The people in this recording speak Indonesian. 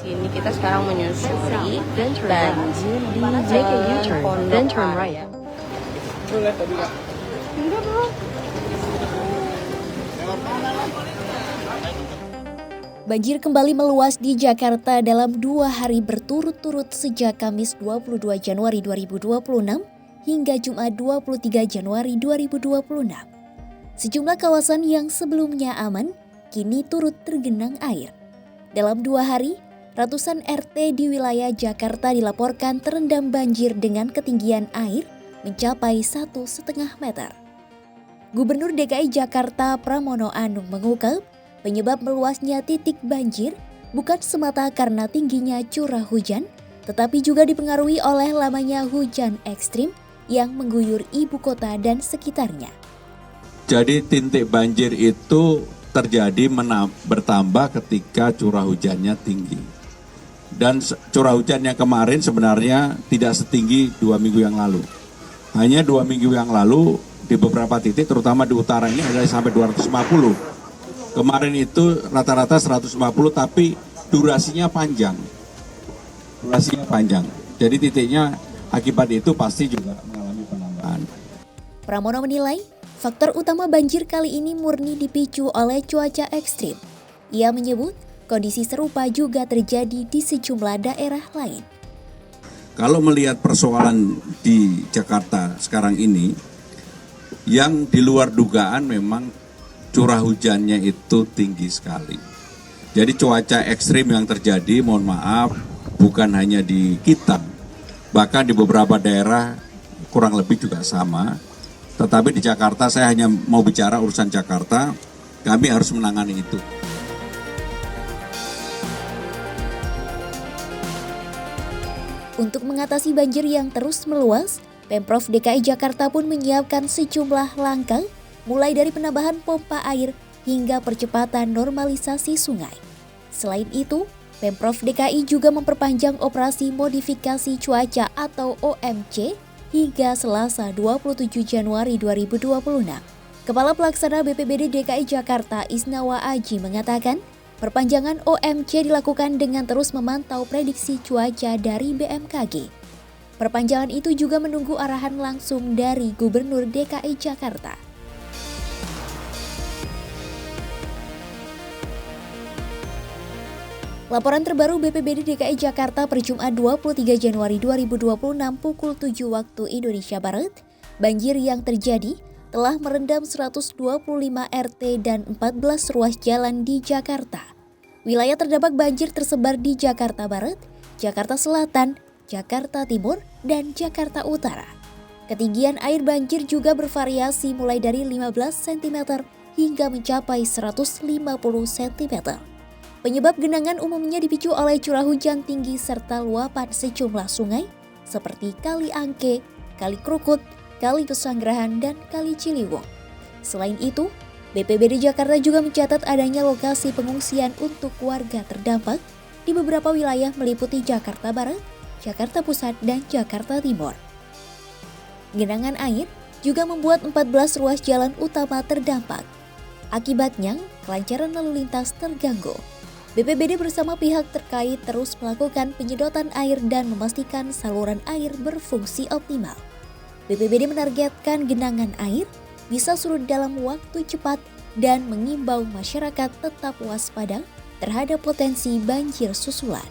sini kita sekarang menyusuri banjir di Pondok Aren. Banjir kembali meluas di Jakarta dalam 2 hari berturut-turut sejak Kamis 22 Januari 2026 hingga Jumat 23 Januari 2026. Sejumlah kawasan yang sebelumnya aman kini turut tergenang air. Dalam 2 hari, ratusan RT di wilayah Jakarta dilaporkan terendam banjir dengan ketinggian air mencapai 1,5 meter. Gubernur DKI Jakarta Pramono Anung mengungkap, penyebab meluasnya titik banjir bukan semata karena tingginya curah hujan, tetapi juga dipengaruhi oleh lamanya hujan ekstrim yang mengguyur ibu kota dan sekitarnya. Jadi titik banjir itu terjadi bertambah ketika curah hujannya tinggi. Dan curah hujan yang kemarin sebenarnya tidak setinggi 2 minggu yang lalu. Hanya 2 minggu yang lalu di beberapa titik terutama di utara ini ada sampai 250. Kemarin itu rata-rata 150 tapi durasinya panjang. Jadi titiknya akibat itu pasti juga mengalami penambahan. Pramono menilai, faktor utama banjir kali ini murni dipicu oleh cuaca ekstrim. Ia menyebut kondisi serupa juga terjadi di sejumlah daerah lain. Kalau melihat persoalan di Jakarta sekarang ini, yang di luar dugaan memang curah hujannya itu tinggi sekali. Jadi cuaca ekstrim yang terjadi, mohon maaf, bukan hanya di kita, bahkan di beberapa daerah kurang lebih juga sama. Tetapi di Jakarta, saya hanya mau bicara urusan Jakarta, kami harus menangani itu. Untuk mengatasi banjir yang terus meluas, Pemprov DKI Jakarta pun menyiapkan sejumlah langkah, mulai dari penambahan pompa air hingga percepatan normalisasi sungai. Selain itu, Pemprov DKI juga memperpanjang operasi modifikasi cuaca atau OMC hingga Selasa 27 Januari 2026. Kepala Pelaksana BPBD DKI Jakarta Isnawa Aji mengatakan, perpanjangan OMC dilakukan dengan terus memantau prediksi cuaca dari BMKG. Perpanjangan itu juga menunggu arahan langsung dari Gubernur DKI Jakarta. Laporan terbaru BPBD DKI Jakarta per Jumat 23 Januari 2026 pukul 7 waktu Indonesia Barat, banjir yang terjadi telah merendam 125 RT dan 14 ruas jalan di Jakarta. Wilayah terdampak banjir tersebar di Jakarta Barat, Jakarta Selatan, Jakarta Timur, dan Jakarta Utara. Ketinggian air banjir juga bervariasi mulai dari 15 cm hingga mencapai 150 cm. Penyebab genangan umumnya dipicu oleh curah hujan tinggi serta luapan sejumlah sungai seperti Kali Angke, Kali Krukut, Kali Pesanggerahan, dan Kali Ciliwung. Selain itu, BPBD Jakarta juga mencatat adanya lokasi pengungsian untuk warga terdampak di beberapa wilayah meliputi Jakarta Barat, Jakarta Pusat, dan Jakarta Timur. Genangan air juga membuat 14 ruas jalan utama terdampak. Akibatnya, kelancaran lalu lintas terganggu. BPBD bersama pihak terkait terus melakukan penyedotan air dan memastikan saluran air berfungsi optimal. BPBD menargetkan genangan air bisa surut dalam waktu cepat dan mengimbau masyarakat tetap waspada terhadap potensi banjir susulan.